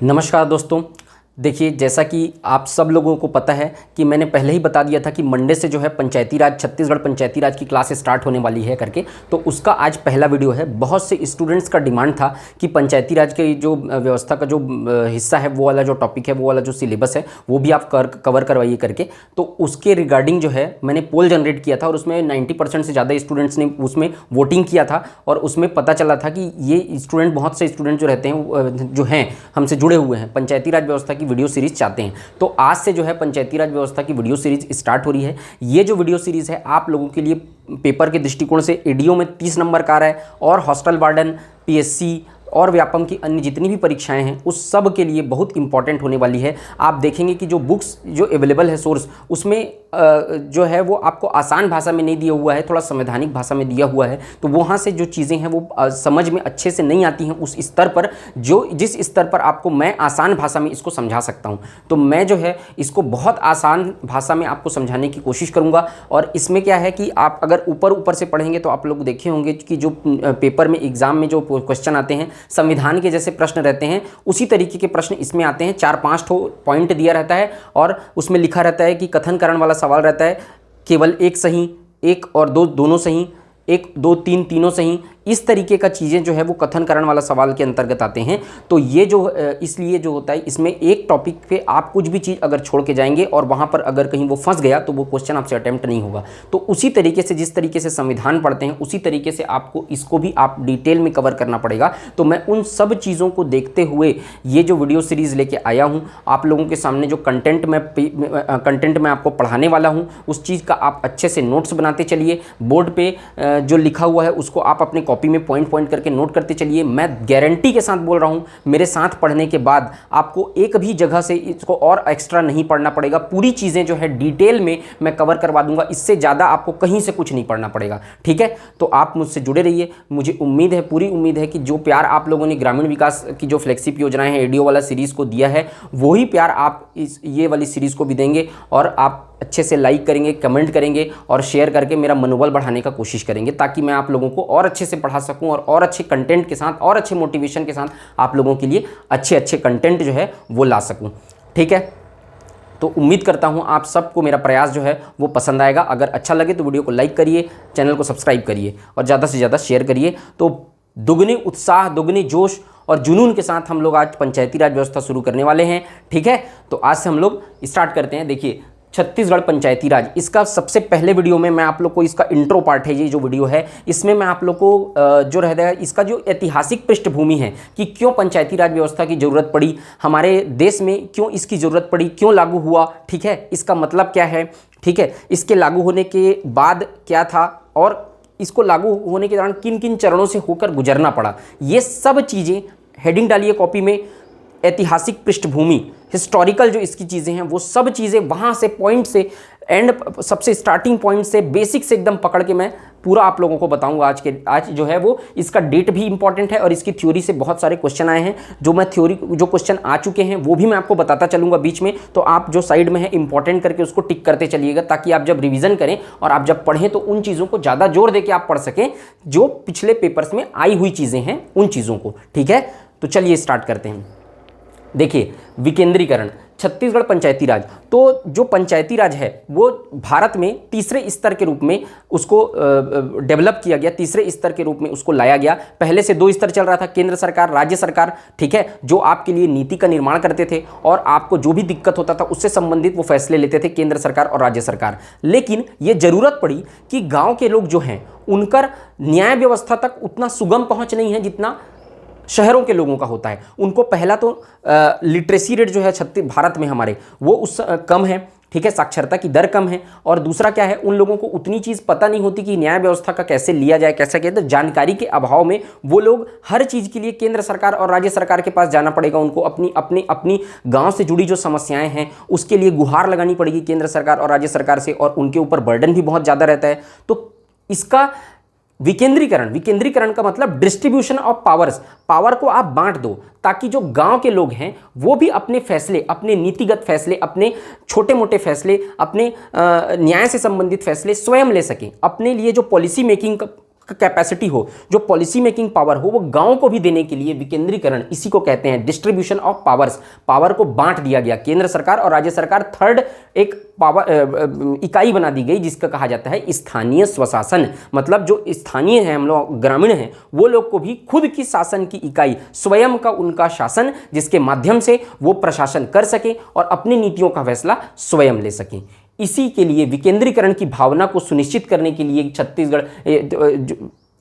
नमस्कार दोस्तों। देखिए, जैसा कि आप सब लोगों को पता है कि मैंने पहले ही बता दिया था कि मंडे से जो है पंचायती राज, छत्तीसगढ़ पंचायती राज की क्लास स्टार्ट होने वाली है करके। तो उसका आज पहला वीडियो है। बहुत से स्टूडेंट्स का डिमांड था कि पंचायती राज के जो व्यवस्था का जो हिस्सा है, वो वाला जो टॉपिक है, वो वाला जो सिलेबस है, वो भी आप कवर करवाइए करके। तो उसके रिगार्डिंग जो है मैंने पोल जनरेट किया था और उसमें 90% से ज़्यादा स्टूडेंट्स ने उसमें वोटिंग किया था। और उसमें पता चला था कि ये स्टूडेंट, बहुत से स्टूडेंट जो रहते हैं, जो हैं हमसे जुड़े हुए हैं, पंचायती राज व्यवस्था की वीडियो सीरीज चाहते हैं। तो आज से जो है पंचायती राज व्यवस्था की वीडियो सीरीज स्टार्ट हो रही है। ये जो वीडियो सीरीज है आप लोगों के लिए पेपर के दृष्टिकोण से एडीओ में 30 नंबर का आ रहा है, और हॉस्टल वार्डन, पीएससी और व्यापम की अन्य जितनी भी परीक्षाएं हैं उस सब के लिए बहुत इंपॉर्टेंट होने वाली है। आप देखेंगे कि जो बुक्स जो अवेलेबल है सोर्स, उसमें जो है वो आपको आसान भाषा में नहीं दिया हुआ है, थोड़ा संवैधानिक भाषा में दिया हुआ है। तो वहाँ से जो चीज़ें हैं वो समझ में अच्छे से नहीं आती हैं उस स्तर पर, जिस स्तर पर आपको मैं आसान भाषा में इसको समझा सकता हूँ। तो मैं जो है इसको बहुत आसान भाषा में आपको समझाने की कोशिश करूँगा। और इसमें क्या है कि आप अगर ऊपर से पढ़ेंगे तो आप लोग देखे होंगे कि जो पेपर में, एग्जाम में जो क्वेश्चन आते हैं, संविधान के जैसे प्रश्न रहते हैं, उसी तरीके के प्रश्न इसमें आते हैं। 4-5 पॉइंट दिया रहता है और उसमें लिखा रहता है कि कथन करण वाला सवाल रहता है, केवल एक सही, एक और दो दोनों सही, 1 2 3 तीनों सही, इस तरीके का चीज़ें जो है वो कथन करण वाला सवाल के अंतर्गत आते हैं। तो ये जो इसलिए जो होता है, इसमें एक टॉपिक पे आप कुछ भी चीज़ अगर छोड़ के जाएंगे और वहाँ पर अगर कहीं वो फंस गया तो वो क्वेश्चन आपसे अटेम्प्ट नहीं होगा। तो उसी तरीके से, जिस तरीके से संविधान पढ़ते हैं, उसी तरीके से आपको इसको भी आप डिटेल में कवर करना पड़ेगा। तो मैं उन सब चीज़ों को देखते हुए ये जो वीडियो सीरीज़ लेके आया हूँ आप लोगों के सामने। जो कंटेंट मैं आपको पढ़ाने वाला हूँ उस चीज़ का आप अच्छे से नोट्स बनाते चलिए। बोर्ड पर जो लिखा हुआ है उसको आप अपने कॉपी में पॉइंट करके नोट करते चलिए। मैं गारंटी के साथ बोल रहा हूं, मेरे साथ पढ़ने के बाद आपको एक भी जगह से इसको और एक्स्ट्रा नहीं पढ़ना पड़ेगा। पूरी चीज़ें जो है डिटेल में मैं कवर करवा दूंगा। इससे ज़्यादा आपको कहीं से कुछ नहीं पढ़ना पड़ेगा, ठीक है। तो आप मुझसे जुड़े रहिए। मुझे उम्मीद है, पूरी उम्मीद है कि जो प्यार आप लोगों ने ग्रामीण विकास की जो फ्लैगशिप योजनाएं हैं, एडीओ वाला सीरीज़ को दिया है, वही प्यार आप ये वाली सीरीज़ को भी देंगे। और आप अच्छे से लाइक करेंगे, कमेंट करेंगे और शेयर करके मेरा मनोबल बढ़ाने का कोशिश करेंगे, ताकि मैं आप लोगों को और अच्छे से पढ़ा सकूं और अच्छे कंटेंट के साथ और अच्छे मोटिवेशन के साथ आप लोगों के लिए अच्छे कंटेंट जो है वो ला सकूं, ठीक है। तो उम्मीद करता हूं आप सबको मेरा प्रयास जो है वो पसंद आएगा। अगर अच्छा लगे तो वीडियो को लाइक करिए, चैनल को सब्सक्राइब करिए और ज़्यादा से ज़्यादा शेयर करिए। तो दुगनी उत्साह, दुगनी जोश और जुनून के साथ हम लोग आज पंचायती राज व्यवस्था शुरू करने वाले हैं, ठीक है। तो आज से हम लोग स्टार्ट करते हैं। देखिए, छत्तीसगढ़ पंचायती राज, इसका सबसे पहले वीडियो में मैं आप लोग को, इसका इंट्रो पार्ट है ये जो वीडियो है, इसमें मैं आप लोग को जो रहता है इसका जो ऐतिहासिक पृष्ठभूमि है कि क्यों पंचायती राज व्यवस्था की ज़रूरत पड़ी, हमारे देश में क्यों इसकी ज़रूरत पड़ी, क्यों लागू हुआ, ठीक है, इसका मतलब क्या है, ठीक है, इसके लागू होने के बाद क्या था और इसको लागू होने के दौरान किन किन चरणों से होकर गुजरना पड़ा, ये सब चीज़ें हेडिंग डालिए कॉपी में। ऐतिहासिक पृष्ठभूमि, हिस्टोरिकल जो इसकी चीज़ें हैं, वो सब चीज़ें वहाँ से पॉइंट से एंड, सबसे स्टार्टिंग पॉइंट से बेसिक से एकदम पकड़ के मैं पूरा आप लोगों को बताऊंगा। आज जो है वो इसका डेट भी इंपॉर्टेंट है और इसकी थ्योरी से बहुत सारे क्वेश्चन आए हैं। जो क्वेश्चन आ चुके हैं वो भी मैं आपको बताता चलूँगा बीच में। तो आप जो साइड में है इंपॉर्टेंट करके उसको टिक करते चलिएगा, ताकि आप जब रिविज़न करें और आप जब पढ़ें तो उन चीज़ों को ज़्यादा जोर दे के आप पढ़ सकें, जो पिछले पेपर्स में आई हुई चीज़ें हैं उन चीज़ों को, ठीक है। तो चलिए स्टार्ट करते हैं। देखिए, विकेंद्रीकरण, छत्तीसगढ़ पंचायती राज। तो जो पंचायती राज है वो भारत में तीसरे स्तर के रूप में उसको डेवलप किया गया, तीसरे स्तर के रूप में उसको लाया गया। पहले से 2 स्तर चल रहा था, केंद्र सरकार, राज्य सरकार, ठीक है, जो आपके लिए नीति का निर्माण करते थे और आपको जो भी दिक्कत होता था उससे संबंधित वो फैसले लेते थे, केंद्र सरकार और राज्य सरकार। लेकिन ये जरूरत पड़ी कि गाँव के लोग जो हैं उनका न्याय व्यवस्था तक उतना सुगम पहुँच नहीं है जितना शहरों के लोगों का होता है। उनको पहला तो लिटरेसी रेट जो है भारत में हमारे वो उस कम है, ठीक है, साक्षरता की दर कम है। और दूसरा क्या है, उन लोगों को उतनी चीज़ पता नहीं होती कि न्याय व्यवस्था का कैसे लिया जाए, कैसे किया। तो जानकारी के अभाव में वो लोग हर चीज़ के लिए केंद्र सरकार और राज्य सरकार के पास जाना पड़ेगा। उनको अपनी गांव से जुड़ी जो समस्याएं हैं उसके लिए गुहार लगानी पड़ेगी केंद्र सरकार और राज्य सरकार से, और उनके ऊपर बर्डन भी बहुत ज़्यादा रहता है। तो इसका विकेंद्रीकरण का मतलब डिस्ट्रीब्यूशन ऑफ पावर्स, पावर को आप बांट दो, ताकि जो गांव के लोग हैं वो भी अपने फैसले, अपने नीतिगत फैसले, अपने छोटे मोटे फैसले, अपने न्याय से संबंधित फैसले स्वयं ले सकें। अपने लिए जो पॉलिसी मेकिंग कैपेसिटी हो, जो पॉलिसी मेकिंग पावर हो, वो गांव को भी देने के लिए विकेंद्रीकरण, इसी को कहते हैं डिस्ट्रीब्यूशन ऑफ पावर्स, पावर को बांट दिया गया। केंद्र सरकार और राज्य सरकार थर्ड एक पावर इकाई बना दी गई जिसका कहा जाता है स्थानीय स्वशासन। मतलब जो स्थानीय है, हम लोग ग्रामीण हैं, वो लोग को भी खुद की शासन की इकाई, स्वयं का उनका शासन, जिसके माध्यम से वो प्रशासन कर सके और अपनी नीतियों का फैसला स्वयं ले सकें। इसी के लिए विकेंद्रीकरण की भावना को सुनिश्चित करने के लिए छत्तीसगढ़,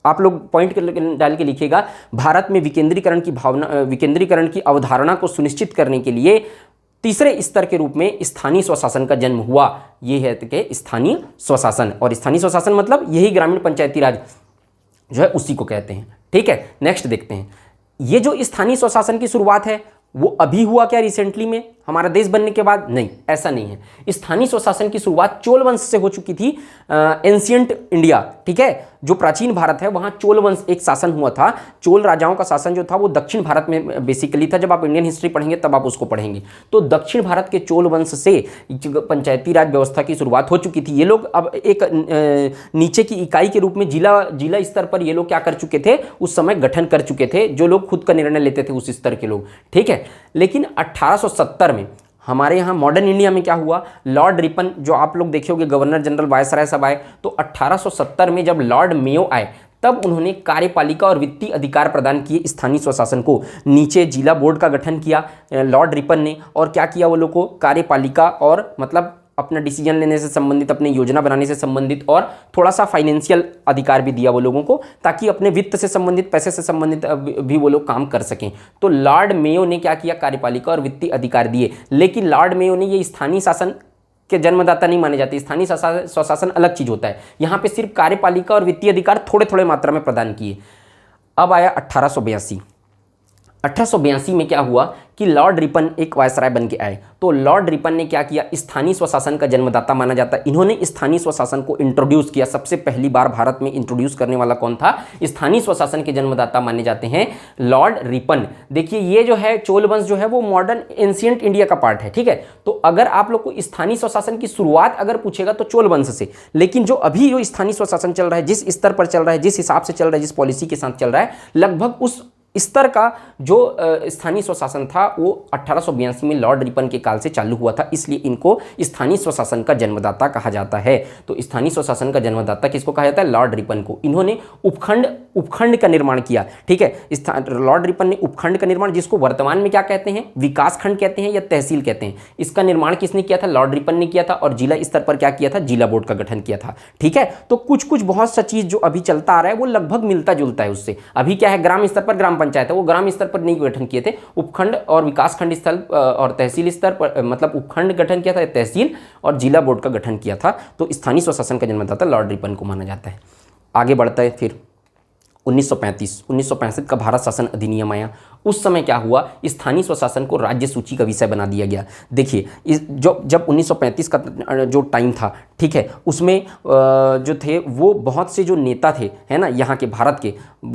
आप लोग पॉइंट डाल के लिखिएगा, भारत में विकेंद्रीकरण की भावना, विकेंद्रीकरण की अवधारणा को सुनिश्चित करने के लिए तीसरे स्तर के रूप में स्थानीय स्वशासन का जन्म हुआ। यह है कि स्थानीय स्वशासन, और स्थानीय स्वशासन मतलब यही ग्रामीण पंचायती राज जो है उसी को कहते हैं। ठीक है, नेक्स्ट देखते हैं। ये जो स्थानीय स्वशासन की शुरुआत है वो अभी हुआ क्या रिसेंटली में हमारा देश बनने के बाद? नहीं, ऐसा नहीं है। स्थानीय स्वशासन की शुरुआत चोल वंश से हो चुकी थी। एंशियंट इंडिया, ठीक है, जो प्राचीन भारत है वहाँ चोल वंश एक शासन हुआ था। चोल राजाओं का शासन जो था वो दक्षिण भारत में बेसिकली था। जब आप इंडियन हिस्ट्री पढ़ेंगे तब आप उसको पढ़ेंगे। तो दक्षिण भारत के चोल वंश से पंचायती राज व्यवस्था की शुरुआत हो चुकी थी। ये लोग अब एक नीचे की इकाई के रूप में जिला स्तर पर ये लोग क्या कर चुके थे, उस समय गठन कर चुके थे, जो लोग खुद का निर्णय लेते थे उस स्तर के लोग। ठीक है, लेकिन 1870 में हमारे यहाँ मॉडर्न इंडिया में क्या हुआ, लॉर्ड रिपन, जो आप लोग देखे होंगे गवर्नर जनरल वायसराय सब आए, तो 1870 में जब लॉर्ड मेयो आए तब उन्होंने कार्यपालिका और वित्तीय अधिकार प्रदान किए स्थानीय स्वशासन को। नीचे जिला बोर्ड का गठन किया लॉर्ड रिपन ने, और क्या किया वो लोग को, कार्यपालिका और मतलब अपना डिसीजन लेने से संबंधित, अपने योजना बनाने से संबंधित, और थोड़ा सा फाइनेंशियल अधिकार भी दिया वो लोगों को, ताकि अपने वित्त से संबंधित, पैसे से संबंधित भी वो लोग काम कर सकें। तो लॉर्ड मेयो ने क्या किया, कार्यपालिका और वित्तीय अधिकार दिए। लेकिन लॉर्ड मेयो ने ये स्थानीय शासन के जन्मदाता नहीं माने जाते। स्थानीय स्वशासन अलग चीज होता है। यहाँ पे सिर्फ कार्यपालिका और वित्तीय अधिकार थोड़े थोड़े मात्रा में प्रदान किए। अब आया 1882 में क्या हुआ कि लॉर्ड रिपन एक वायसराय बन के आए। तो लॉर्ड रिपन ने क्या किया, स्थानीय स्वशासन का जन्मदाता माना जाता है। इन्होंने स्थानीय स्वशासन को इंट्रोड्यूस किया। सबसे पहली बार भारत में इंट्रोड्यूस करने वाला कौन था, स्थानीय स्वशासन के जन्मदाता माने जाते हैं लॉर्ड रिपन। देखिए ये जो है चोल वंश जो है वो मॉडर्न एंशिएंट इंडिया का पार्ट है। ठीक है, तो अगर आप लोग को स्थानीय स्वशासन की शुरुआत अगर पूछेगा तो चोल वंश से, लेकिन जो अभी जो स्थानीय स्वशासन चल रहा है, जिस स्तर पर चल रहा है, जिस हिसाब से चल रहा है, जिस पॉलिसी के साथ चल रहा है, लगभग उस स्तर का जो स्थानीय स्वशासन था वो 1882 में लॉर्ड रिपन के काल से चालू हुआ था। इसलिए इनको स्थानीय स्वशासन का जन्मदाता कहा जाता है। तो स्थानीय स्वशासन का जन्मदाता किसको कहा जाता है, लॉर्ड रिपन को। इन्होंने उपखंड का निर्माण किया। ठीक है, लॉर्ड रिपन ने उपखंड का निर्माण, जिसको वर्तमान में क्या कहते हैं, विकास खंड कहते हैं या तहसील कहते हैं, इसका निर्माण किसने किया था, लॉर्ड रिपन ने किया था। और जिला स्तर पर क्या किया था, जिला बोर्ड का गठन किया था। ठीक है, तो कुछ बहुत सा चीज जो अभी चलता आ रहा है वो लगभग मिलता जुलता है उससे। अभी क्या है, ग्राम स्तर पर ग्राम पंचायत है, वो ग्राम स्तर पर नहीं गठन किए थे, उपखंड और विकास खंड स्थल और तहसील स्तर पर, मतलब उपखंड गठन किया था, तहसील और जिला बोर्ड का गठन किया था। तो स्थानीय स्वशासन का जन्मदाता लॉर्ड रिपन को माना जाता है। आगे बढ़ता है फिर 1965 का भारत शासन अधिनियम आया। उस समय क्या हुआ, स्थानीय स्वशासन को राज्य सूची का विषय बना दिया गया। देखिए जब 1935 का जो टाइम था, ठीक है, उसमें जो थे वो बहुत से जो नेता थे, है ना, यहाँ के भारत के,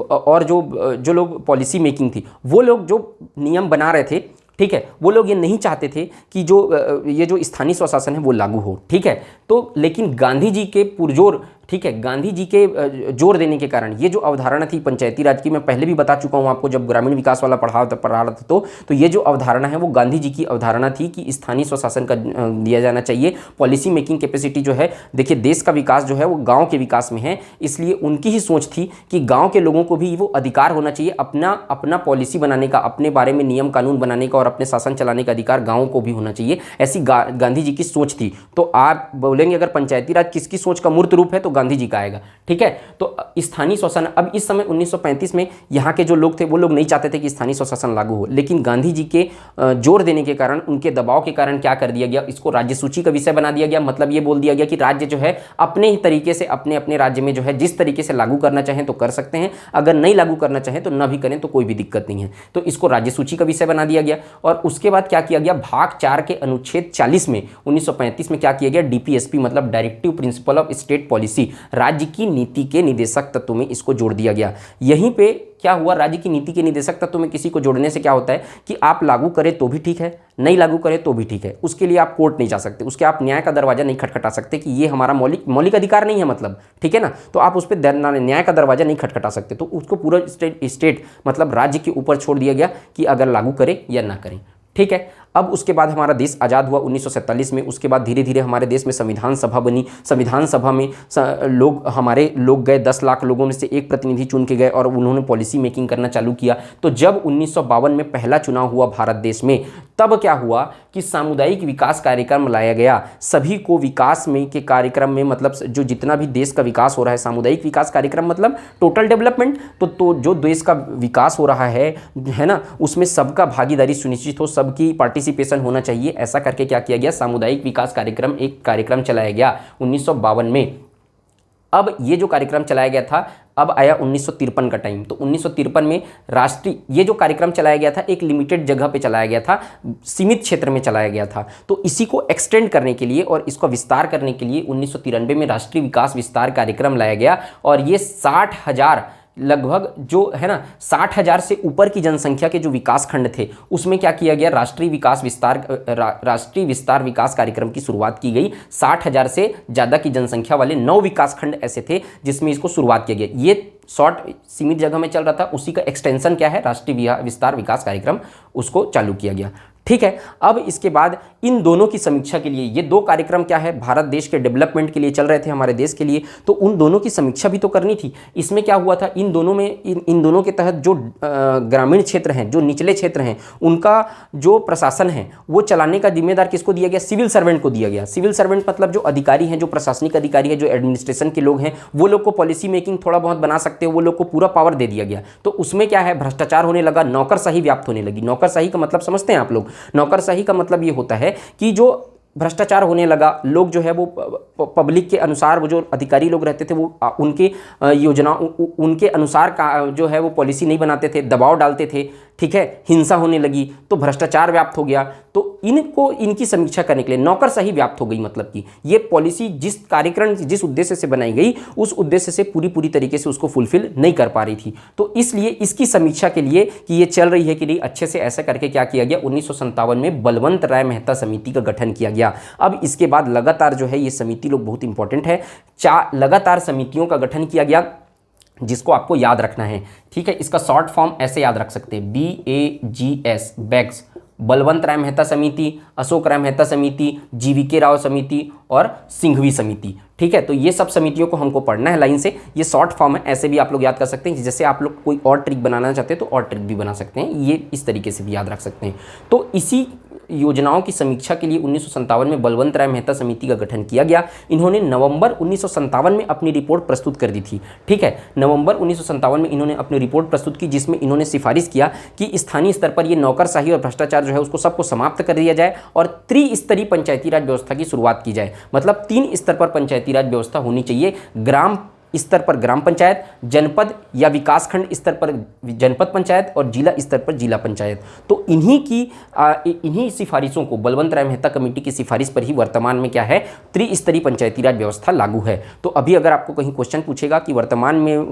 और जो लोग पॉलिसी मेकिंग थी, वो लोग जो नियम बना रहे थे, ठीक है, वो लोग ये नहीं चाहते थे कि ये जो स्थानीय स्वशासन है वो लागू हो। ठीक है, तो लेकिन गांधी जी के पुरजोर, ठीक है, गांधी जी के जोर देने के कारण ये जो अवधारणा थी पंचायती राज की, मैं पहले भी बता चुका हूँ आपको जब ग्रामीण विकास वाला पढ़ा रहा था, तो ये जो अवधारणा है वो गांधी जी की अवधारणा थी कि स्थानीय स्वशासन का दिया जाना चाहिए। पॉलिसी मेकिंग कैपेसिटी जो है, देखिए देश का विकास जो है वो गाँव के विकास में है, इसलिए उनकी ही सोच थी कि गाँव के लोगों को भी वो अधिकार होना चाहिए अपना पॉलिसी बनाने का, अपने बारे में नियम कानून बनाने का और अपने शासन चलाने का अधिकार गाँव को भी होना चाहिए। ऐसी गांधी जी की सोच थी। तो आप बोलेंगे अगर पंचायती राज किसकी सोच का मूर्त रूप है तो गांधी जी का आएगा। ठीक है, तो स्थानीय स्वशासन, अब इस समय 1935 में यहाँ के जो लोग थे वो लोग नहीं चाहते थे कि स्थानीय स्वशासन लागू हो, लेकिन गांधी जी के जोर देने के कारण, उनके दबाव के कारण क्या कर दिया गया, इसको राज्य सूची का विषय बना दिया गया। मतलब ये बोल दिया गया कि राज्य जो है अपने ही तरीके से अपने राज्य में जो है जिस तरीके से लागू करना चाहें तो कर सकते हैं, अगर नहीं लागू करना चाहें तो न भी करें तो कोई भी दिक्कत नहीं है। तो इसको राज्य सूची का विषय बना दिया गया। और उसके बाद क्या किया गया, भाग 4 के अनुच्छेद 40 में 1935 में क्या किया गया, DPSP मतलब directive principle of state policy, जी, राज्य की नीति के निदेशक तत्व में इसको जोड़ दिया गया। यहीं पे क्या हुआ, राज्य की नीति के निदेशक तत्व में किसी को जोड़ने से क्या होता है कि आप लागू करें तो भी ठीक है, नहीं लागू करें तो भी ठीक है, उसके लिए आप कोर्ट नहीं जा सकते, उसके आप न्याय का दरवाजा नहीं खटखटा सकते कि ये हमारा मौलिक अधिकार नहीं है, मतलब ठीक है ना, तो आप उस पर न्याय का दरवाजा नहीं खटखटा सकते। तो उसको पूरा स्टेट मतलब राज्य के ऊपर छोड़ दिया गया कि अगर लागू करें या ना करें, ठीक है। अब उसके बाद हमारा देश आज़ाद हुआ 1947 में। उसके बाद धीरे धीरे हमारे देश में संविधान सभा बनी। संविधान सभा में हमारे लोग गए, 10 लाख लोगों में से एक प्रतिनिधि चुन के गए और उन्होंने पॉलिसी मेकिंग करना चालू किया। तो जब 1952 में पहला चुनाव हुआ भारत देश में, तब क्या हुआ कि सामुदायिक विकास कार्यक्रम लाया गया। सभी को विकास में के कार्यक्रम में, मतलब जो जितना भी देश का विकास हो रहा है, सामुदायिक विकास कार्यक्रम मतलब टोटल डेवलपमेंट, तो जो देश का विकास हो रहा है ना, उसमें सबका भागीदारी सुनिश्चित हो, सबकी पार्टिसिपेशन होना चाहिए। ऐसा करके क्या किया गया, सामुदायिक विकास कार्यक्रम एक कार्यक्रम चलाया गया 1952 में। अब ये जो कार्यक्रम चलाया गया था, अब आया 1953 का टाइम। तो 1953 में राष्ट्रीय ये जो कार्यक्रम चलाया गया था एक लिमिटेड जगह पे चलाया गया था, सीमित क्षेत्र में चलाया गया था। तो इसी को एक्सटेंड करने के लिए और इसको विस्तार करने के लिए 1993 में राष्ट्रीय विकास विस्तार कार्यक्रम लाया गया। और ये 60,000 लगभग जो है ना 60,000 से ऊपर की जनसंख्या के जो विकास खंड थे, उसमें क्या किया गया, राष्ट्रीय विस्तार विकास कार्यक्रम की शुरुआत की गई। 60,000 से ज़्यादा की जनसंख्या वाले 9 विकास खंड ऐसे थे जिसमें इसको शुरुआत किया गया। ये शॉर्ट सीमित जगह में चल रहा था, उसी का एक्सटेंशन क्या है, राष्ट्रीय विस्तार विकास कार्यक्रम, उसको चालू किया गया, ठीक है। अब इसके बाद इन दोनों की समीक्षा के लिए, ये 2 कार्यक्रम क्या है, भारत देश के डेवलपमेंट के लिए चल रहे थे, हमारे देश के लिए, तो उन दोनों की समीक्षा भी तो करनी थी। इसमें क्या हुआ था, इन दोनों में इन दोनों के तहत जो ग्रामीण क्षेत्र हैं, जो निचले क्षेत्र हैं, उनका जो प्रशासन है वो चलाने का जिम्मेदार किसको दिया गया, सिविल सर्वेंट को दिया गया। सिविल सर्वेंट मतलब जो अधिकारी हैं, जो प्रशासनिक अधिकारी है, जो एडमिनिस्ट्रेशन के लोग हैं, वो लोग को पॉलिसी मेकिंग थोड़ा बहुत बना सकते हो, वो लोग को पूरा पावर दे दिया गया। तो उसमें क्या है, भ्रष्टाचार होने लगा, नौकरशाही व्याप्त होने लगी। नौकरशाही का मतलब समझते हैं आप लोग, नौकरशाही का मतलब ये होता है कि जो भ्रष्टाचार होने लगा, लोग जो है वो पब्लिक के अनुसार, वो जो अधिकारी लोग रहते थे वो उनके योजनाओं उनके अनुसार का जो है वो पॉलिसी नहीं बनाते थे, दबाव डालते थे, ठीक है, हिंसा होने लगी, तो भ्रष्टाचार व्याप्त हो गया। तो इनको इनकी समीक्षा करने के लिए नौकरशाही व्याप्त हो गई, मतलब कि ये पॉलिसी जिस कार्यक्रम जिस उद्देश्य से बनाई गई उस उद्देश्य से पूरी तरीके से उसको फुलफिल नहीं कर पा रही थी। तो इसलिए इसकी समीक्षा के लिए कि ये चल रही है कि नहीं अच्छे से, ऐसा करके क्या किया गया, 1957 में बलवंत राय मेहता समिति का गठन किया गया। अब इसके बाद लगातार जो है ये समिति लोग बहुत इंपॉर्टेंट है, 4 लगातार समितियों का गठन किया गया जिसको आपको याद रखना है, ठीक है। इसका शॉर्ट फॉर्म ऐसे याद रख सकते हैं, BAGS, बैग्स, बलवंत राय मेहता समिति, अशोक राय मेहता समिति, GVK राव समिति और सिंघवी समिति, ठीक है। तो ये सब समितियों को हमको पढ़ना है लाइन से, ये शॉर्ट फॉर्म है, ऐसे भी आप लोग याद कर सकते हैं। जैसे आप लोग कोई और ट्रिक बनाना चाहते हैं तो और ट्रिक भी बना सकते हैं, ये इस तरीके से भी याद रख सकते हैं। तो इसी योजनाओं की समीक्षा के लिए 1957 में बलवंत राय मेहता समिति का गठन किया गया। इन्होंने नवंबर 1957 में अपनी रिपोर्ट प्रस्तुत कर दी थी, ठीक है। नवंबर 1957 में इन्होंने अपनी रिपोर्ट प्रस्तुत की जिसमें इन्होंने सिफारिश किया कि स्थानीय स्तर पर ये नौकरशाही और भ्रष्टाचार जो है उसको सबको समाप्त कर दिया जाए और त्रिस्तरीय पंचायती राज व्यवस्था की शुरुआत की जाए। मतलब 3 स्तर पर पंचायती राज व्यवस्था होनी चाहिए, ग्राम स्तर पर ग्राम पंचायत, जनपद या विकासखंड स्तर पर जनपद पंचायत और जिला स्तर पर जिला पंचायत। तो इन्हीं सिफारिशों को, बलवंत राय मेहता कमेटी की सिफारिश पर ही वर्तमान में क्या है, त्रिस्तरीय पंचायती राज व्यवस्था लागू है। तो अभी अगर आपको कहीं क्वेश्चन पूछेगा कि वर्तमान में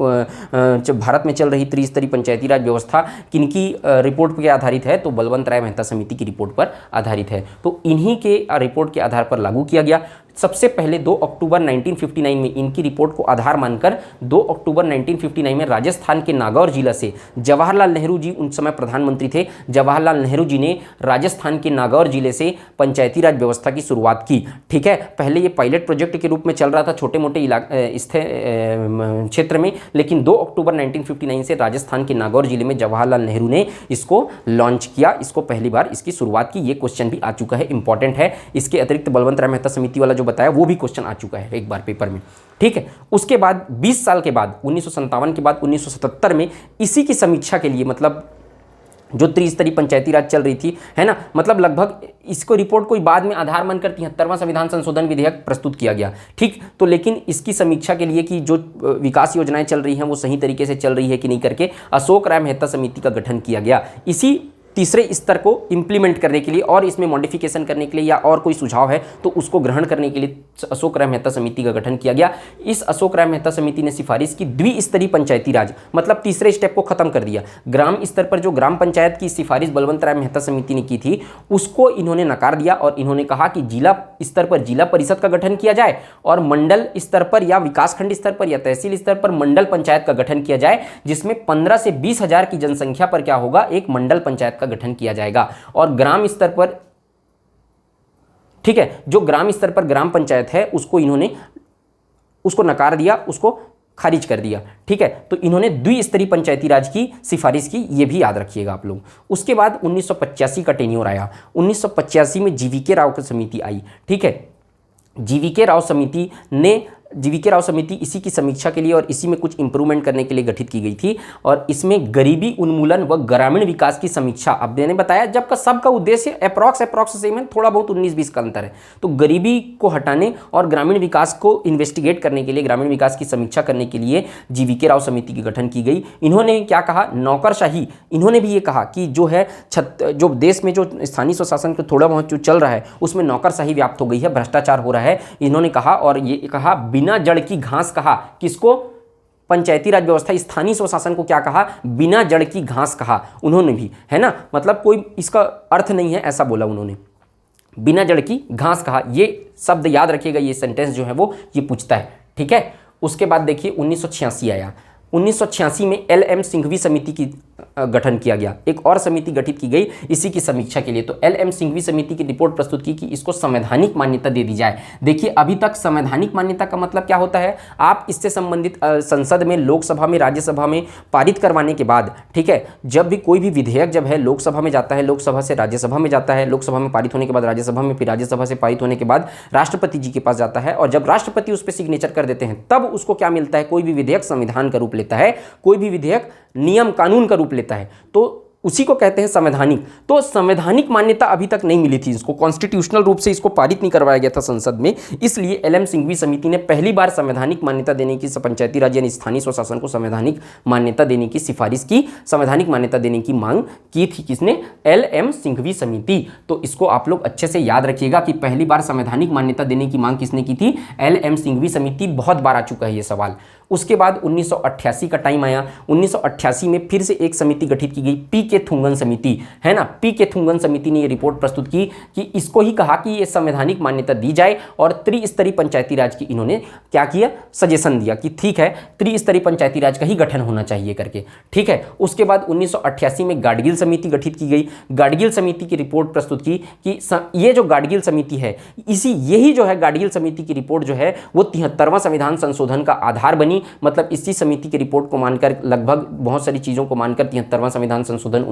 जब भारत में चल रही त्रिस्तरीय पंचायती राज व्यवस्था किनकी रिपोर्ट पर आधारित है, तो बलवंत राय मेहता समिति की रिपोर्ट पर आधारित है। तो इन्हीं के रिपोर्ट के आधार पर लागू किया गया। सबसे पहले 2 अक्टूबर 1959 में इनकी रिपोर्ट को आधार मानकर 2 अक्टूबर 1959 में राजस्थान के नागौर जिला से जवाहरलाल नेहरू जी उन समय प्रधानमंत्री थे, जवाहरलाल नेहरू जी ने राजस्थान के नागौर जिले से पंचायती राज व्यवस्था की शुरुआत की, ठीक है। पहले ये पायलट प्रोजेक्ट के रूप में चल रहा था छोटे मोटे क्षेत्र में, लेकिन 2 अक्टूबर 1959 से राजस्थान के नागौर जिले में जवाहरलाल नेहरू ने इसको लॉन्च किया, इसको पहली बार इसकी शुरुआत की। ये क्वेश्चन भी आ चुका है, इंपॉर्टेंट है। इसके अतिरिक्त बलवंत राय मेहता समिति वाला जो बताया वो भी क्वेश्चन आ चुका है एक बार पेपर में, ठीक है। उसके बाद 20 साल के बाद 1957 के बाद 1977 में इसी की समीक्षा के लिए, मतलब जो त्रिस्तरीय पंचायती राज चल रही थी, है ना, मतलब लगभग इसको रिपोर्ट को बाद में आधार मानकर 73वां संविधान संशोधन विधेयक प्रस्तुत किया गया, ठीक। तो लेकिन इसकी समीक्षा के लिए कि जो विकास योजनाएं चल रही हैं वो सही तरीके से चल रही है कि नहीं करके अशोक राय मेहता समिति का गठन किया गया। इसी तीसरे स्तर को इंप्लीमेंट करने के लिए और इसमें मॉडिफिकेशन करने के लिए या और कोई सुझाव है तो उसको ग्रहण करने के लिए अशोक राय मेहता समिति का गठन किया गया। इस अशोक राय मेहता समिति ने सिफारिश की द्विस्तरीय पंचायती राज, मतलब तीसरे स्टेप को खत्म कर दिया। ग्राम स्तर पर जो ग्राम पंचायत की सिफारिश बलवंत राय मेहता समिति ने की थी उसको इन्होंने नकार दिया और इन्होंने कहा कि जिला स्तर पर जिला परिषद का गठन किया जाए और मंडल स्तर पर या विकासखंड स्तर पर या तहसील स्तर पर मंडल पंचायत का गठन किया जाए, जिसमें 15 से 20 हजार की जनसंख्या पर क्या होगा, एक मंडल पंचायत का गठन किया जाएगा। और ग्राम स्तर पर, ठीक है, जो ग्राम स्तर पर ग्राम पंचायत है उसको इन्होंने उसको नकार दिया, उसको खारिज कर दिया। ठीक है, तो इन्होंने द्विस्तरीय पंचायती राज की सिफारिश की, ये भी याद रखिएगा आप लोग। उसके बाद 1985 का टेन्योर आया। 1985 में जीवीके राव की समिति आई। ठीक है, जीवीके राव समिति इसी की समीक्षा के लिए और इसी में कुछ इंप्रूवमेंट करने के लिए गठित की गई थी और इसमें गरीबी उन्मूलन व ग्रामीण विकास की समीक्षा, अब मैंने बताया जबकि सबका उद्देश्य अप्रॉक्स सेम है, थोड़ा बहुत 19-20 का अंतर है। तो गरीबी को हटाने और ग्रामीण विकास को इन्वेस्टिगेट करने के लिए, ग्रामीण विकास की समीक्षा करने के लिए जीवीके राव समिति की गठन की गई। इन्होंने क्या कहा, नौकरशाही, इन्होंने भी ये कहा कि जो है जो देश में जो स्थानीय स्वशासन को थोड़ा बहुत जो चल रहा है उसमें नौकरशाही व्याप्त हो गई है, भ्रष्टाचार हो रहा है, इन्होंने कहा। और ये कहा बिना जड़ की घास, कहा किसको, पंचायती राज व्यवस्था स्थानीय स्वशासन को क्या कहा, बिना जड़ की घास कहा उन्होंने भी, है ना, मतलब कोई इसका अर्थ नहीं है ऐसा बोला उन्होंने, बिना जड़ की घास कहा। ये शब्द याद रखिएगा, ये सेंटेंस जो है वो ये पूछता है। ठीक है, उसके बाद देखिए 1986 आया। 1986 में LM सिंघवी समिति की गठन किया गया, एक और समिति गठित की गई इसी की समीक्षा के लिए। तो LM सिंघवी समिति की रिपोर्ट प्रस्तुत की कि इसको संवैधानिक मान्यता दे दी जाए। देखिए अभी तक संवैधानिक मान्यता का मतलब क्या होता है, आप इससे संबंधित संसद में, लोकसभा में, राज्यसभा में पारित करवाने के बाद, ठीक है, जब भी कोई भी विधेयक जब है लोकसभा में जाता है, लोकसभा से राज्यसभा में जाता है, लोकसभा में पारित होने के बाद राज्यसभा में, फिर राज्यसभा से पारित होने के बाद राष्ट्रपति जी के पास जाता है और जब राष्ट्रपति उस पर सिग्नेचर कर देते हैं तब उसको क्या मिलता है, कोई भी विधेयक संविधान का रूप लेता है, कोई भी विधेयक नियम कानून का रूप लेता है, तो उसी को कहते हैं संवैधानिक। तो संवैधानिक मान्यता अभी तक नहीं मिली थी, इसको कॉन्स्टिट्यूशनल रूप से इसको पारित नहीं करवाया गया था संसद में, इसलिए LM सिंघवी समिति ने पहली बार संवैधानिक मान्यता देने की, पंचायती राज यानी स्थानीय स्वशासन को संवैधानिक मान्यता देने की सिफारिश की, संवैधानिक मान्यता देने की मांग की थी। किसने, LM सिंघवी समिति। तो इसको आप लोग अच्छे से याद रखिएगा कि पहली बार संवैधानिक मान्यता देने की मांग किसने की थी, LM सिंघवी समिति। बहुत बार आ चुका है ये सवाल। उसके बाद 1988 का टाइम आया। 1988 में फिर से एक समिति गठित की गई, PK थुंगन समिति, है ना। PK थुंगन समिति ने ये रिपोर्ट प्रस्तुत की कि इसको ही कहा कि ये संवैधानिक मान्यता दी जाए और त्रिस्तरीय पंचायती राज की इन्होंने क्या किया, सजेशन दिया कि ठीक है त्रिस्तरीय पंचायती राज का ही गठन होना चाहिए करके। ठीक है, उसके बाद 1988 में गाडगिल समिति गठित की गई। गाडगिल समिति की रिपोर्ट प्रस्तुत की कि ये जो गाडगिल समिति है, यही जो है गाडगिल समिति की रिपोर्ट जो है वो 73वां संविधान संशोधन का आधार बनी। मतलब इसी समिति की रिपोर्ट को मानकर, लगभग बहुत सारी चीज़ों को मानकर 73वां संविधान संशोधन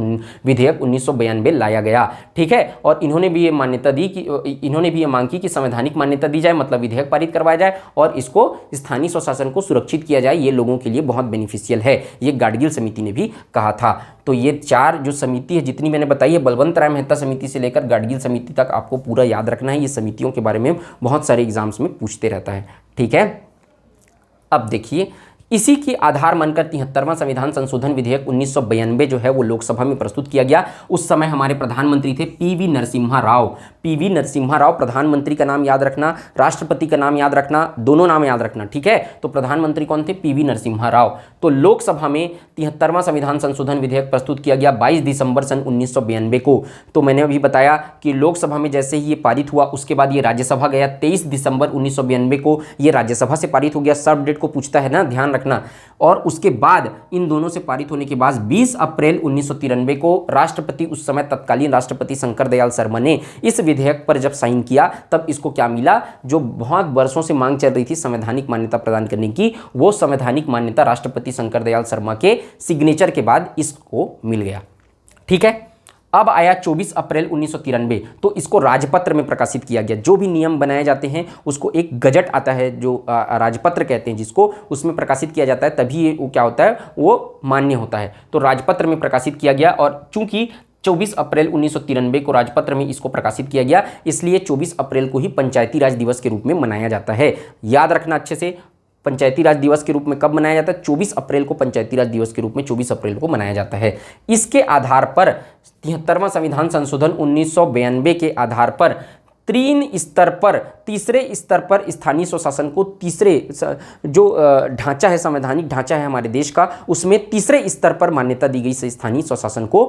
विधेयक 1992 लाया गया। ठीक है, और इन्होंने भी ये मान्यता दी कि, इन्होंने भी ये मांग की कि संवैधानिक मान्यता दी जाए, मतलब विधेयक पारित करवाया जाए और इसको स्थानीय स्वशासन को सुरक्षित किया जाए, ये लोगों के लिए बहुत बेनिफिशियल है, ये गाडगिल समिति ने भी कहा था। तो ये चार जो समिति है जितनी मैंने बताई है, बलवंत राय मेहता समिति से लेकर गाडगिल समिति तक, आपको पूरा याद रखना है। ये समितियों के बारे में बहुत सारे एग्जाम्स में पूछते रहता है। ठीक है, अब देखिए इसी के आधार मानकर 73वां संविधान संशोधन विधेयक 1992 जो है वो लोकसभा में प्रस्तुत किया गया। उस समय हमारे प्रधानमंत्री थे PV नरसिम्हा राव। PV नरसिम्हा राव, प्रधानमंत्री का नाम याद रखना, राष्ट्रपति का नाम याद रखना, दोनों नाम याद रखना। ठीक है, तो प्रधानमंत्री कौन थे, PV नरसिम्हा राव। तो लोकसभा में 73वां संविधान संशोधन विधेयक प्रस्तुत किया गया 22 दिसंबर सन 1992 को। तो मैंने अभी बताया कि लोकसभा में जैसे ही ये पारित हुआ उसके बाद ये राज्यसभा गया 23 दिसंबर 1992 को, ये राज्यसभा से पारित हो गया। सर्व डेट को पूछता है ना, ध्यान रखना। और उसके बाद इन दोनों से पारित होने के बाद 20 अप्रैल 1993 को राष्ट्रपति, उस समय तत्कालीन राष्ट्रपति शंकर दयाल शर्मा ने इस विधेयक पर जब साइन किया तब इसको क्या मिला, जो बहुत वर्षों से मांग चल रही थी संवैधानिक मान्यता प्रदान करने की, वो संवैधानिक मान्यता राष्ट्रपति शंकर दयाल शर्मा के सिग्नेचर के बाद इसको मिल गया। ठीक है, अब आया 24 अप्रैल 1993, तो इसको राजपत्र में प्रकाशित किया गया। जो भी नियम बनाए जाते हैं उसको एक गजट आता है जो राजपत्र कहते हैं जिसको, उसमें प्रकाशित किया जाता है, तभी वो क्या होता है, वो मान्य होता है। तो राजपत्र में प्रकाशित किया गया और चूंकि 24 अप्रैल 1993 को राजपत्र में इसको प्रकाशित किया गया, इसलिए 24 अप्रैल को ही पंचायती राज दिवस के रूप में मनाया जाता है। याद रखना अच्छे से, पंचायती राज दिवस के रूप में कब मनाया जाता है? 24 अप्रैल को पंचायती राज दिवस के रूप में 24 अप्रैल को मनाया जाता है। इसके आधार पर 73वां संविधान संशोधन 1992 के आधार पर तीसरे स्तर पर स्थानीय स्वशासन को तीसरे जो ढांचा है, संवैधानिक ढांचा है हमारे देश का, उसमें तीसरे स्तर पर मान्यता दी गई स्थानीय स्वशासन को।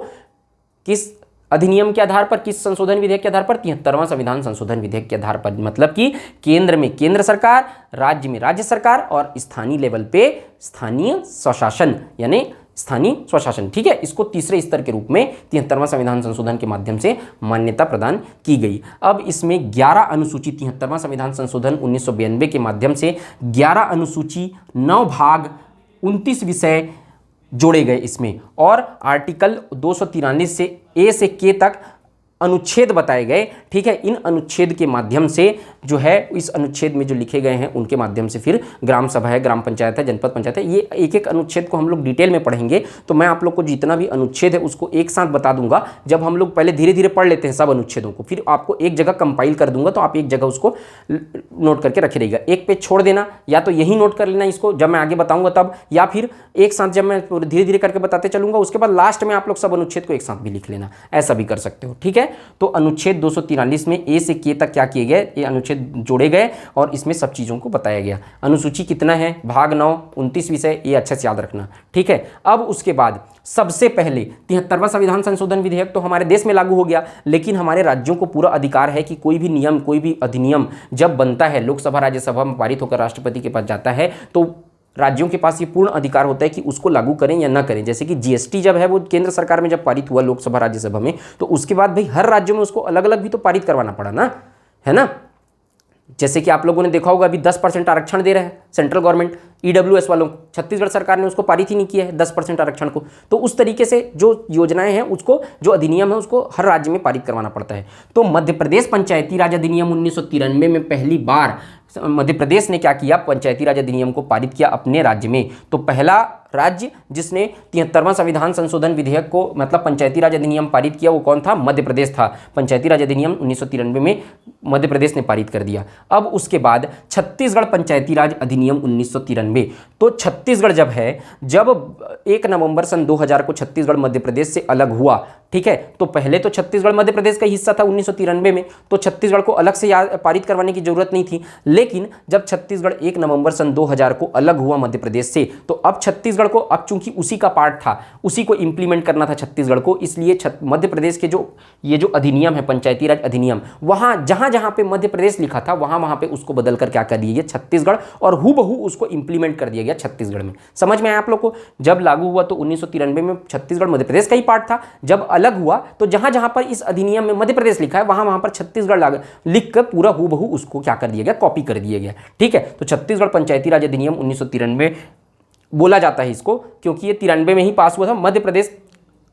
किस अधिनियम के आधार पर, किस संशोधन विधेयक के आधार पर? 73वां संविधान संशोधन विधेयक के आधार पर। मतलब कि केंद्र में केंद्र सरकार, राज्य में राज्य सरकार और स्थानीय लेवल पे स्थानीय स्वशासन यानी स्थानीय स्वशासन, ठीक है, इसको तीसरे स्तर के रूप में 73वां संविधान संशोधन के माध्यम से मान्यता प्रदान की गई। अब इसमें 11 अनुसूची, 73वां संविधान संशोधन 1992 के माध्यम से 11 अनुसूची, 9 भाग, 29 विषय जोड़े गए इसमें, और आर्टिकल 243 से ए से के तक अनुच्छेद बताए गए, ठीक है। इन अनुच्छेद के माध्यम से जो है, इस अनुच्छेद में जो लिखे गए हैं उनके माध्यम से फिर ग्राम सभा है, ग्राम पंचायत है, जनपद पंचायत है, ये एक एक अनुच्छेद को हम लोग डिटेल में पढ़ेंगे। तो मैं आप लोग को जितना भी अनुच्छेद है उसको एक साथ बता दूंगा। जब हम लोग पहले धीरे धीरे पढ़ लेते हैं सब अनुच्छेदों को, फिर आपको एक जगह कंपाइल कर दूंगा, तो आप एक जगह उसको नोट करके रखे रहिएगा। एक पेज छोड़ देना, या तो यही नोट कर लेना इसको जब मैं आगे बताऊंगा तब, या फिर एक साथ जब मैं धीरे धीरे करके बताते चलूंगा उसके बाद लास्ट में आप लोग सब अनुच्छेद को एक साथ भी लिख लेना, ऐसा भी कर सकते हो, ठीक है। तो अनुच्छेद 243 में ए से के तक क्या किए गए, ये अनुच्छेद जोड़े गए और इसमें सब चीज़ों को बताया गया। अनुसूची कितना है? भाग 9, 29 विषय, ये अच्छे से याद रखना, ठीक है। अब उसके बाद सबसे पहले 73वां संविधान संशोधन विधेयक तो हमारे देश में लागू हो गया, लेकिन हमारे राज्यों को पूरा अधिकार है कि कोई भी नियम, कोई भी अधिनियम जब बनता है, लोकसभा राज्यसभा में पारित होकर राष्ट्रपति के पास जाता है, तो राज्यों के पास ये पूर्ण अधिकार होता है कि उसको लागू करें या ना करें। जैसे कि जीएसटी जब है वो केंद्र सरकार में जब पारित हुआ लोकसभा राज्यसभा में, तो उसके बाद भाई हर राज्यों में उसको अलग अलग भी तो पारित करवाना पड़ा ना, है ना। जैसे कि आप लोगों ने देखा होगा अभी 10% आरक्षण दे रहे हैं सेंट्रल गवर्नमेंट ईडब्ल्यूएस वालों को, छत्तीसगढ़ सरकार ने उसको पारित ही नहीं किया है 10% आरक्षण को। तो उस तरीके से जो योजनाएं हैं उसको, जो अधिनियम है उसको हर राज्य में पारित करवाना पड़ता है। तो मध्य प्रदेश पंचायती राज अधिनियम 1993 में पहली बार मध्य प्रदेश ने क्या किया, पंचायती राज अधिनियम को पारित किया अपने राज्य में। तो पहला राज्य जिसने 73वां संविधान संशोधन विधेयक को, मतलब पंचायती राज अधिनियम पारित किया, वो कौन था? मध्य प्रदेश था। पंचायती राज अधिनियम 1993 में मध्य प्रदेश ने पारित कर दिया। अब उसके बाद छत्तीसगढ़ पंचायती राज अधिनियम 1993। तो छत्तीसगढ़ जब 1 नवंबर सन 2000 को छत्तीसगढ़ मध्य प्रदेश से अलग हुआ, ठीक है। तो पहले तो छत्तीसगढ़ मध्य प्रदेश का हिस्सा था 1993 में, तो छत्तीसगढ़ को अलग से पारित करवाने की जरूरत नहीं थी। लेकिन जब छत्तीसगढ़ 1 नवंबर सन 2000 को अलग हुआ मध्य प्रदेश से, तो अब छत्तीसगढ़ को, अब चूंकि उसी का पार्ट था, उसी को इंप्लीमेंट करना था छत्तीसगढ़ को, इसलिए मध्य प्रदेश के ये जो अधिनियम है पंचायती राज अधिनियम, वहां जहां जहां पे मध्य प्रदेश लिखा था वहां पे उसको बदलकर क्या कर दिया गया, छत्तीसगढ़, और हूबहू उसको इंप्लीमेंट कर दिया गया छत्तीसगढ़ में। समझ में आया आप लोग को? जब लागू हुआ तो 1993 में छत्तीसगढ़ मध्य प्रदेश का ही पार्ट था। जब अलग हुआ तो जहां जहां पर इस अधिनियम में मध्य प्रदेश लिखा है वहां पर छत्तीसगढ़ लिख कर पूरा हूबहू उसको क्या कर दिया गया, कॉपी कर दिया गया, ठीक है। तो छत्तीसगढ़ पंचायती राज अधिनियम 1993 बोला जाता है इसको, क्योंकि ये 93 में ही पास हुआ था। मध्य प्रदेश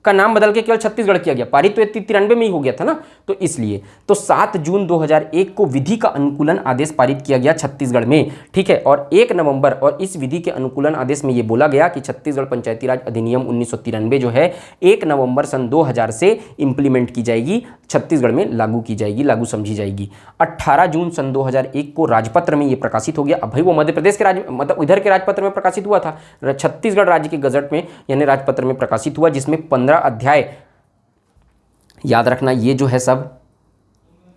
का नाम बदल के केवल छत्तीसगढ़ किया गया, पारित तो 93 में ही हो गया था ना, तो इसलिए। तो 7 जून 2001 को विधि का अनुकूलन आदेश पारित किया गया छत्तीसगढ़ में, ठीक है। और 1 नवंबर, और इस विधि के अनुकूलन आदेश में ये बोला गया कि छत्तीसगढ़ पंचायती राज अधिनियम 1993 जो है 1 नवंबर सन 2000 से इंप्लीमेंट की जाएगी, छत्तीसगढ़ में लागू की जाएगी, लागू समझी जाएगी। 18 जून सन 2001 को राजपत्र में ये प्रकाशित हो गया। अब भाई वो मध्य प्रदेश के मतलब इधर के राजपत्र में प्रकाशित हुआ था, छत्तीसगढ़ राज्य के गजट में यानी राजपत्र में प्रकाशित हुआ, जिसमें 15 अध्याय, याद रखना ये जो है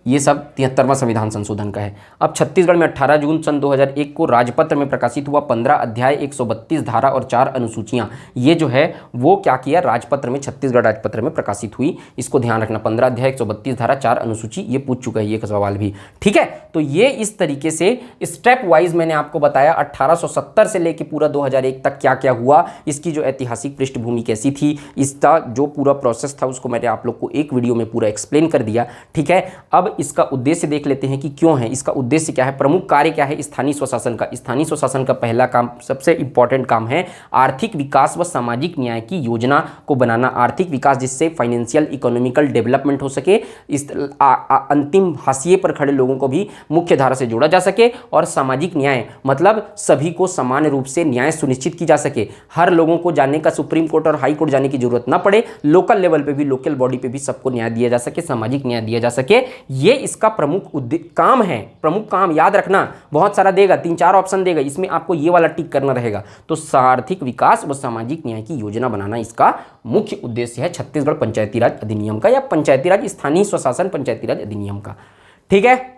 ये सब 73वां संविधान संशोधन का है। अब छत्तीसगढ़ में 18 जून सन 2001 को राजपत्र में प्रकाशित हुआ 15 अध्याय, 132 धारा और 4 अनुसूचियां, ये जो है वो क्या किया, राजपत्र में, छत्तीसगढ़ राजपत्र में प्रकाशित हुई। इसको ध्यान रखना, 15 अध्याय, 132 धारा, 4 अनुसूची, ये पूछ चुका है ये सवाल भी, ठीक है। तो ये इस तरीके से स्टेप वाइज मैंने आपको बताया 1870 से लेकर पूरा 2001 तक क्या क्या हुआ, इसकी जो ऐतिहासिक पृष्ठभूमि कैसी थी, इसका जो पूरा प्रोसेस था उसको मैंने आप लोग को एक वीडियो में पूरा एक्सप्लेन कर दिया, ठीक है। अब इसका उद्देश्य देख लेते हैं कि क्यों है, इसका उद्देश्य क्या है, प्रमुख कार्य क्या है स्थानीय स्वशासन का। स्थानीय स्वशासन का पहला काम, सबसे इंपॉर्टेंट काम है आर्थिक विकास व सामाजिक न्याय की योजना को बनाना। आर्थिक विकास जिससे फाइनेंशियल इकोनॉमिकल डेवलपमेंट हो सके, इस अंतिम हाशिए पर खड़े लोगों को भी मुख्य धारा से जोड़ा जा सके, और सामाजिक न्याय मतलब सभी को समान रूप से न्याय सुनिश्चित की जा सके। हर लोगों को जाने का, सुप्रीम कोर्ट और हाई कोर्ट जाने की जरूरत ना पड़े, लोकल लेवल पे भी, लोकल बॉडी पे भी सबको न्याय दिया जा सके, सामाजिक न्याय दिया जा सके, ये इसका प्रमुख काम है, प्रमुख काम याद रखना। बहुत सारा देगा, 3-4 ऑप्शन देगा, इसमें आपको ये वाला टिक करना रहेगा। तो आर्थिक विकास व सामाजिक न्याय की योजना बनाना इसका मुख्य उद्देश्य है छत्तीसगढ़ पंचायती राज अधिनियम का, या पंचायती राज स्थानीय स्वशासन पंचायती राज अधिनियम का। ठीक है,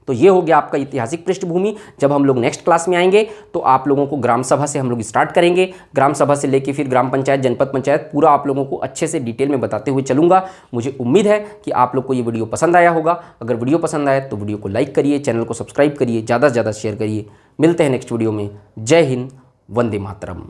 तो ये हो गया आपका ऐतिहासिक पृष्ठभूमि। जब हम लोग नेक्स्ट क्लास में आएंगे तो आप लोगों को ग्राम सभा से हम लोग स्टार्ट करेंगे। ग्राम सभा से लेके फिर ग्राम पंचायत, जनपद पंचायत, पूरा आप लोगों को अच्छे से डिटेल में बताते हुए चलूंगा। मुझे उम्मीद है कि आप लोग को ये वीडियो पसंद आया होगा। अगर वीडियो पसंद आए तो वीडियो को लाइक करिए, चैनल को सब्सक्राइब करिए, ज़्यादा से ज़्यादा शेयर करिए। मिलते हैं नेक्स्ट वीडियो में। जय हिंद, वंदे मातरम।